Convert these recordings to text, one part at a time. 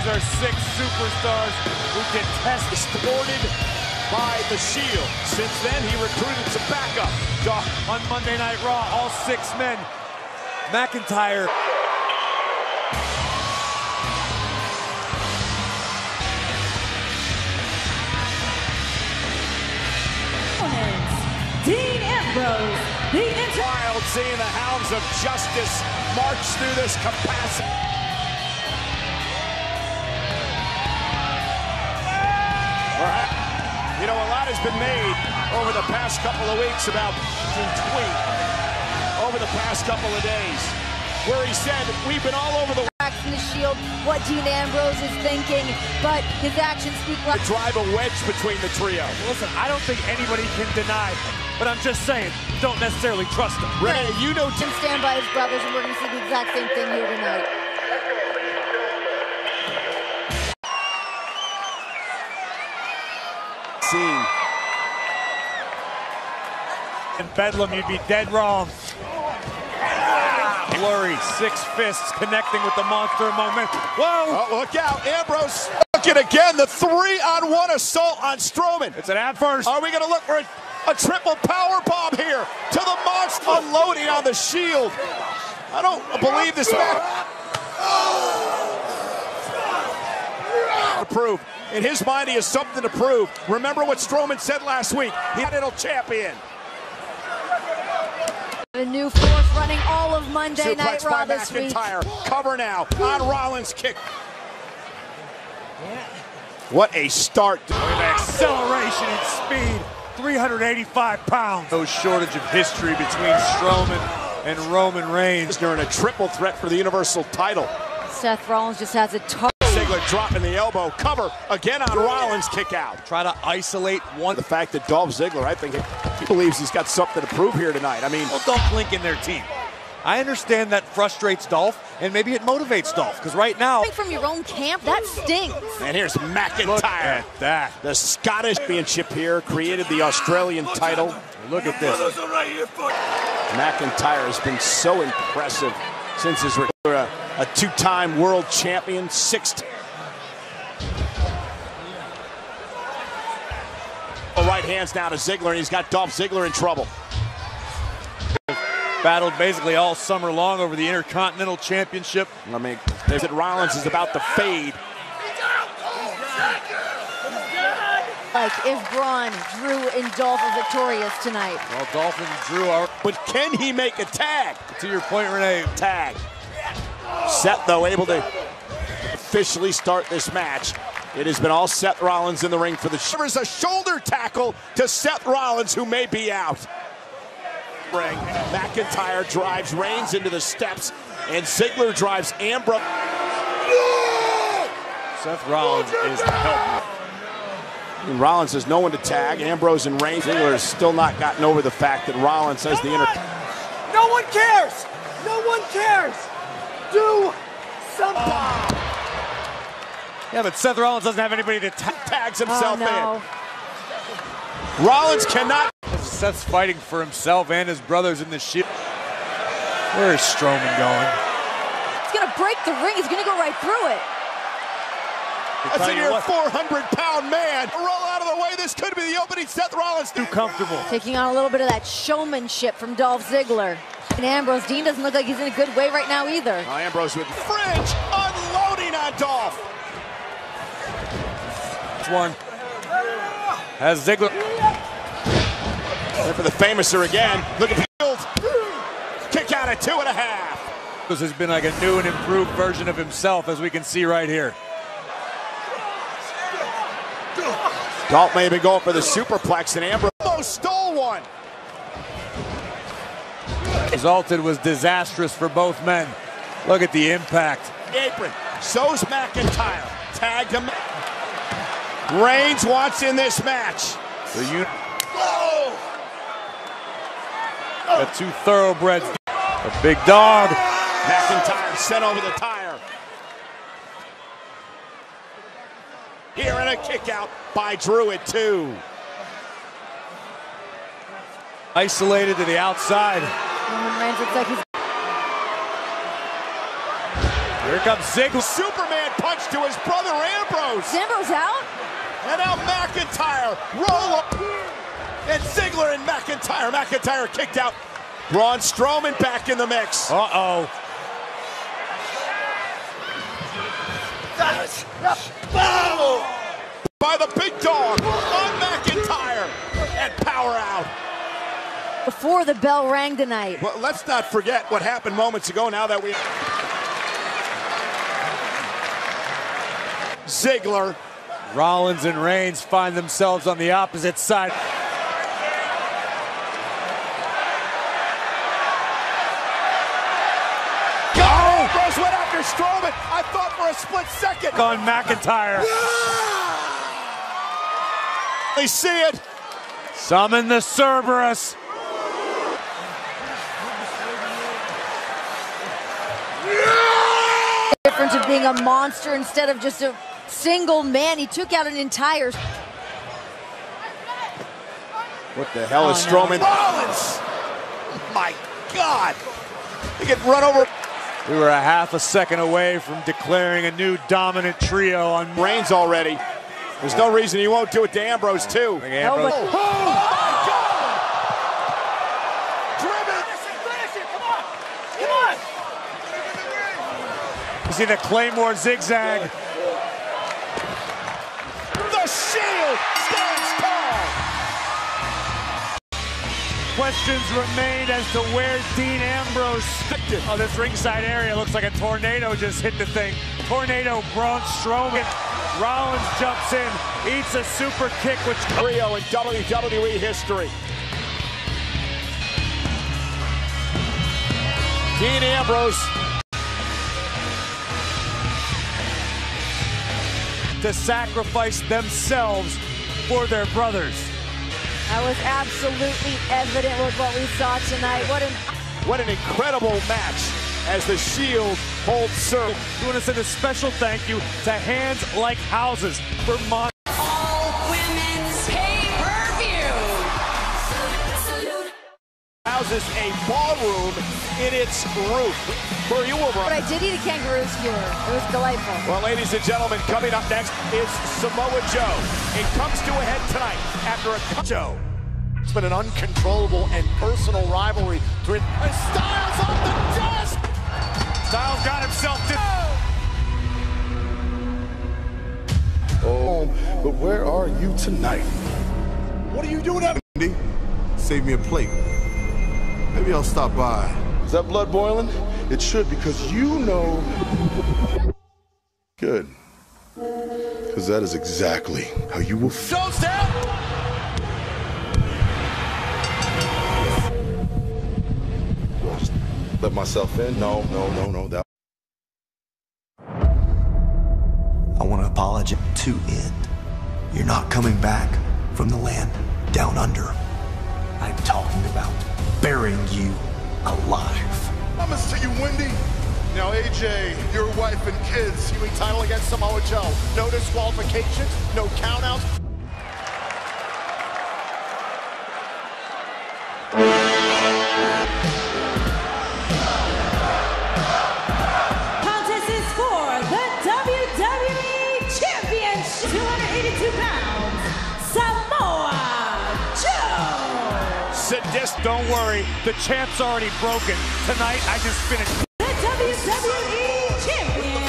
There are 6 superstars who can test thwarted by the Shield. Since then, he recruited some backup. On Monday Night Raw, all 6 men. McIntyre. Dean Ambrose, the Wild seeing the hounds of justice march through this capacity. You know, a lot has been made over the past couple of weeks about tweet over the past couple of days, where he said, we've been all over the in the Shield, what Dean Ambrose is thinking, but his actions speak loud. Drive a wedge between the trio. Listen, I don't think anybody can deny, but I'm just saying, don't necessarily trust him. Renee, you know Tim stand by his brothers, and we're going to see the exact same thing here tonight. Scene. In Bedlam, you'd be dead wrong. Blurry, 6 fists connecting with the monster moment. Whoa! Oh, look out, Ambrose. Look at again, the 3-on-1 assault on Strowman. It's an ab first. Are we going to look for a triple power bomb here to the monster unloading on the Shield? I don't believe this man. To prove. In his mind, he has something to prove. Remember what Strowman said last week. He's a champion. A new force running all of Monday Night Raw this week. McIntyre. Cover now on Rollins' kick. What a start. With acceleration and speed, 385 pounds. No shortage of history between Strowman and Roman Reigns. They're in a triple threat for the Universal title. Seth Rollins just has a toe. Zigler dropping the elbow. Cover again on Rollins' kick out. Try to isolate one. The fact that Dolph Ziggler, I think he believes he's got something to prove here tonight. I mean, well, don't blink in their team. I understand that frustrates Dolph, and maybe it motivates Dolph, because right now... From your own camp, that stings. And here's McIntyre. Look at that. The Scottish championship here created the Australian title. Look at this. McIntyre has been so impressive since his return. A 2-time world champion, 6th. Right hands now to Ziggler, and he's got Dolph Ziggler in trouble. Battled basically all summer long over the Intercontinental Championship. I mean, Rollins is about to fade. Like if Braun, Drew, and Dolph are victorious tonight. Well, Dolph and Drew are. But can he make a tag? To your point, Renee. Tag. Seth, though, able to officially start this match. It has been all Seth Rollins in the ring for the show. There's a shoulder tackle to Seth Rollins, who may be out. Ring. McIntyre drives Reigns into the steps, and Ziggler drives Ambrose. Seth Rollins is helping. And Rollins has no one to tag. Ambrose and Reigns. Ziggler has still not gotten over the fact that Rollins has the No one cares! No one cares! Do something! Yeah, but Seth Rollins doesn't have anybody to tags himself in. Rollins cannot. Seth's fighting for himself and his brothers in the Shield. Where is Strowman going? He's going to break the ring. He's going to go right through it. That's a near 400-pound man. Roll out of the way. This could be the opening. Seth Rollins too comfortable. Taking on a little bit of that showmanship from Dolph Ziggler. And Ambrose, Dean doesn't look like he's in a good way right now either. Ambrose with fringe unloading on Dolph. One has Ziggler. And for the famouser again. Look at Field. Kick out at 2.5. This has been like a new and improved version of himself, as we can see right here. Dolph may be going for the superplex, and Ambrose almost stole one. Resulted was disastrous for both men. Look at the impact. Apron. So's McIntyre. Tagged him. Reigns wants in this match. The 2 thoroughbreds. A big dog. McIntyre sent over the tire. Here and a kick out by Drew at 2. Isolated to the outside. Roman Reigns looks like he's... Here comes Ziggler. Superman punch to his brother Ambrose. Ambrose out? And now McIntyre, roll up. And Zigler and McIntyre. McIntyre kicked out. Braun Strowman back in the mix. Uh-oh. By the big dog on McIntyre. And power out. Before the bell rang tonight. Well, let's not forget what happened moments ago now that we... Zigler. Rollins and Reigns find themselves on the opposite side. Ambrose went after Strowman. I thought for a split second. On McIntyre. They see it. Summon the Cerberus. The difference of being a monster instead of just a single man. He took out an entire... What the hell is Strowman? Rollins! My God! He get run over. We were a half a second away from declaring a new dominant trio on Reigns already. There's no reason he won't do it to Ambrose too. Ambrose. Oh my God! Driven! You see the Claymore zigzag. The Shield stands tall. Questions remain as to where Dean Ambrose. Oh, this ringside area looks like a tornado just hit the thing. Tornado Braun Strowman. Rollins jumps in, eats a super kick, which trio in WWE history. Dean Ambrose to sacrifice themselves for their brothers. That was absolutely evident with what we saw tonight. What an incredible match as the Shield holds serve. We want to send a special thank you to Hands Like Houses for All women's pay-per-view. Houses a ballroom in its roof. Where you were. But I did eat a kangaroo skewer. It was delightful. Well, ladies and gentlemen, coming up next is Samoa Joe. It comes to a head tonight after a Joe. It's been an uncontrollable and personal rivalry. And Styles off the desk. Styles got himself to... Oh, but where are you tonight? What are you doing up? Andy, save me a plate. Maybe I'll stop by. Is that blood boiling? It should, because you know... Good. Because that is exactly how you will feel. Joe's down. Let myself in? No. That. I want to apologize to end. You're not coming back from the land down under. I'm talking about burying you alive. Promise to you, Wendy. Now, AJ, your wife and kids, you title against Samoa Joe. No disqualifications, no countouts. Contest is for the WWE Championship. 282 pounds, Samoa Joe. Sadist, Don't worry, the champ's already broken. Tonight, I just finished. The WWE Champion,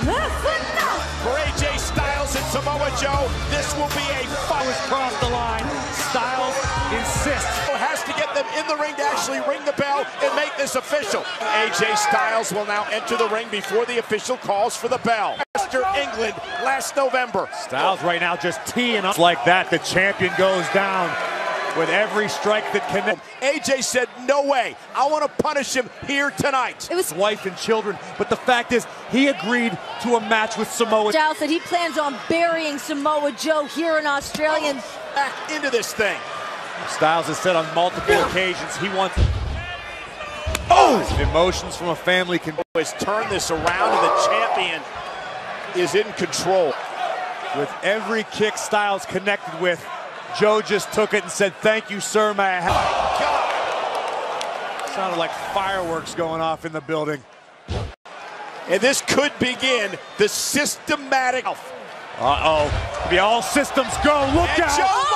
the Phenomenal. for AJ Styles and Samoa Joe, this will be a fight. Cross the line. Styles insists. Has to get them in the ring to actually ring the bell and make this official. AJ Styles will now enter the ring before the official calls for the bell. Manchester, England, last November. Styles right now just teeing up like that. The champion goes down with every strike that connects. AJ said, no way. I want to punish him here tonight. It was Wife and children, but the fact is, he agreed to a match with Samoa. Styles said he plans on burying Samoa Joe here in Australia. Back into this thing. Styles has said on multiple occasions he wants... Emotions from a family can... Has turned this around and the champion is in control. With every kick Styles connected with, Joe just took it and said, thank you, sir, may I have... Sounded like fireworks going off in the building. And this could begin the systematic. Uh-oh. Be all systems go. Look out.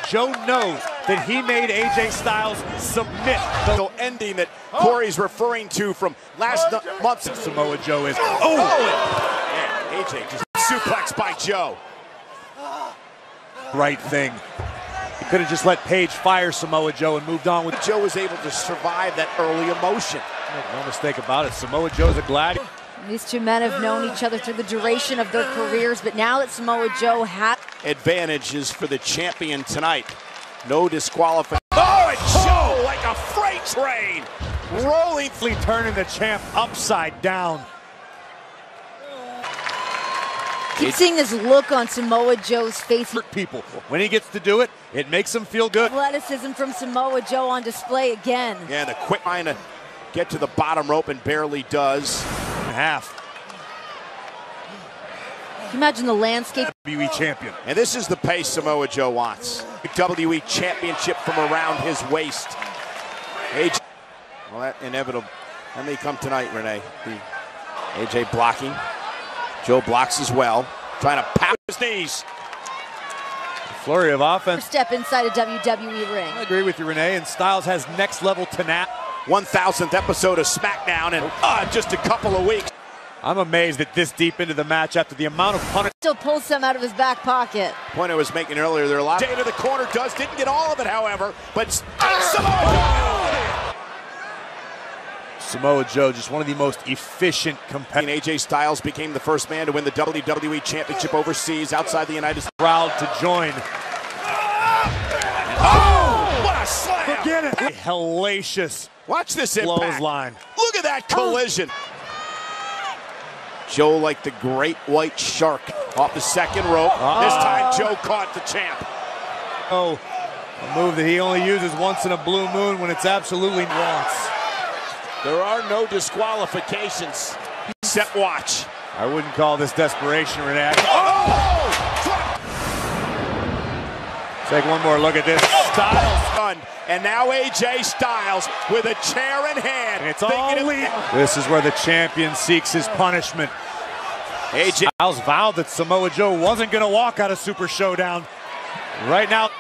Joe knows that he made AJ Styles submit. The ending that Corey's referring to from last month. Samoa Joe is. Yeah, AJ just suplex by Joe. Right thing. He could have just let Paige fire Samoa Joe and moved on with. Joe was able to survive that early emotion. Make no mistake about it. Samoa Joe's a gladiator. These two men have known each other through the duration of their careers, but now that Samoa Joe had advantages for the champion tonight. No disqualification. Oh, and Joe like a freight train, rolling, turning the champ upside down. Keep seeing this look on Samoa Joe's face. People, when he gets to do it, it makes him feel good. Athleticism from Samoa Joe on display again. Yeah, the quick line to get to the bottom rope and barely does. Half. Can you imagine the landscape? WWE champion. And this is the pace Samoa Joe wants. WWE championship from around his waist. AJ, well, that inevitable. That may come tonight, Renee. AJ blocking. Joe blocks as well. Trying to pound his knees. Flurry of offense. Step inside a WWE ring. I agree with you, Renee. And Styles has next level tenacity. 1000th episode of SmackDown in just a couple of weeks. I'm amazed that this deep into the match after the amount of punishment. Still pulls some out of his back pocket. Point I was making earlier, there are a lot. Day to the corner didn't get all of it, however, but Samoa Joe, just one of the most efficient competitors. AJ Styles became the first man to win the WWE Championship overseas outside the United States. Proud to join. Oh, what a slam! Forget it. A hellacious. Watch this impact. Clothesline. Look at that collision. Joe like the great white shark off the second rope. This time Joe caught the champ. Oh, a move that he only uses once in a blue moon when it's absolutely wants. There are no disqualifications. Set watch. I wouldn't call this desperation, Renee. Take one more look at this. Styles. And now AJ Styles with a chair in hand. It's all This is where the champion seeks his punishment. AJ Styles vowed that Samoa Joe wasn't going to walk out of Super Showdown. Right now.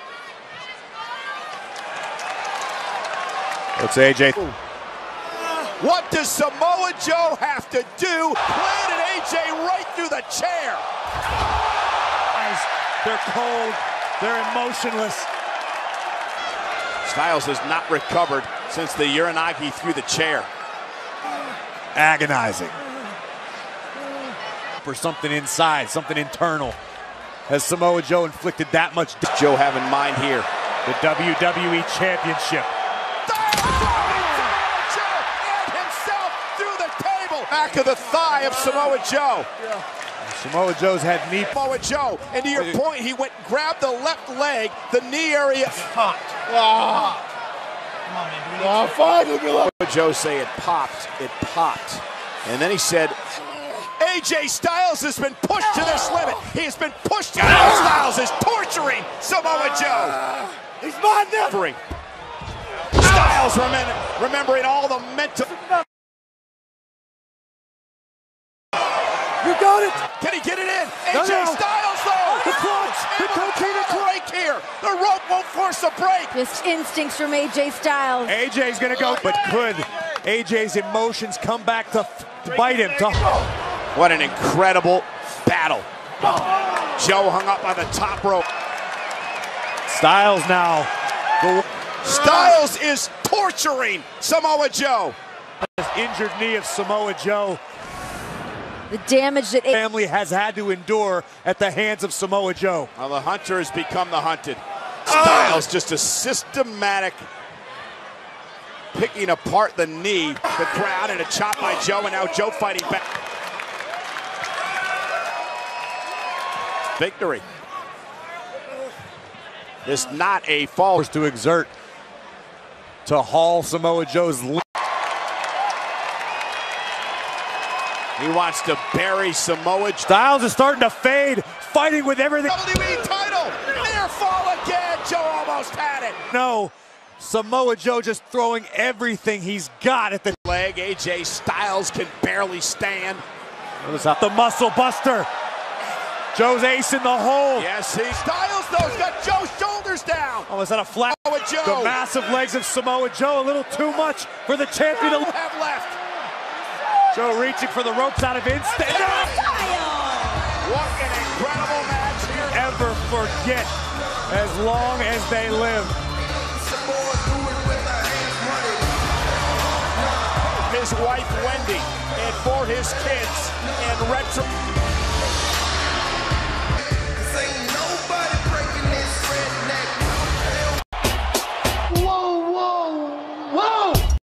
It's AJ. What does Samoa Joe have to do? Planted AJ right through the chair. They're cold. They're emotionless. Styles has not recovered since the Uranagi through the chair. Agonizing. For something inside, something internal. Has Samoa Joe inflicted that much? Joe have in mind here? The WWE Championship. Back of the thigh of Samoa Joe. Samoa Joe's had knee. Samoa Joe, and to your point, he went and grabbed the left leg, the knee area. Popped. Finally. Joe say it popped. It popped. And then he said, AJ Styles has been pushed to this limit. He has been pushed to this. Styles is torturing Samoa Joe. He's mine now. Styles remembering all the mental. You got it! Can he get it in? AJ Styles, though! The clutch! The Coquina break here! The rope won't force a break! Just instincts from AJ Styles. AJ's gonna go, but could AJ's emotions come back to bite him? What an incredible battle. Joe hung up on the top rope. Styles now. Styles is torturing Samoa Joe. Injured knee of Samoa Joe. The damage that family has had to endure at the hands of Samoa Joe. Well, the hunter has become the hunted. Styles just a systematic picking apart the knee, the crowd, and a chop by Joe, and now Joe fighting back. Victory. This not a fall. To exert to haul Samoa Joe's. He wants to bury Samoa. Styles is starting to fade, fighting with everything. WWE title, near fall again. Joe almost had it. No, Samoa Joe just throwing everything he's got at the leg. AJ Styles can barely stand. Notice out the muscle buster. Joe's ace in the hole. Yes, Styles though has got Joe's shoulders down. Oh, is that a flat? Samoa Joe. The massive legs of Samoa Joe, a little too much for the champion to have left. Joe reaching for the ropes out of instinct. What an incredible match here. Ever forget as long as they live. His wife Wendy, and for his kids, and retro.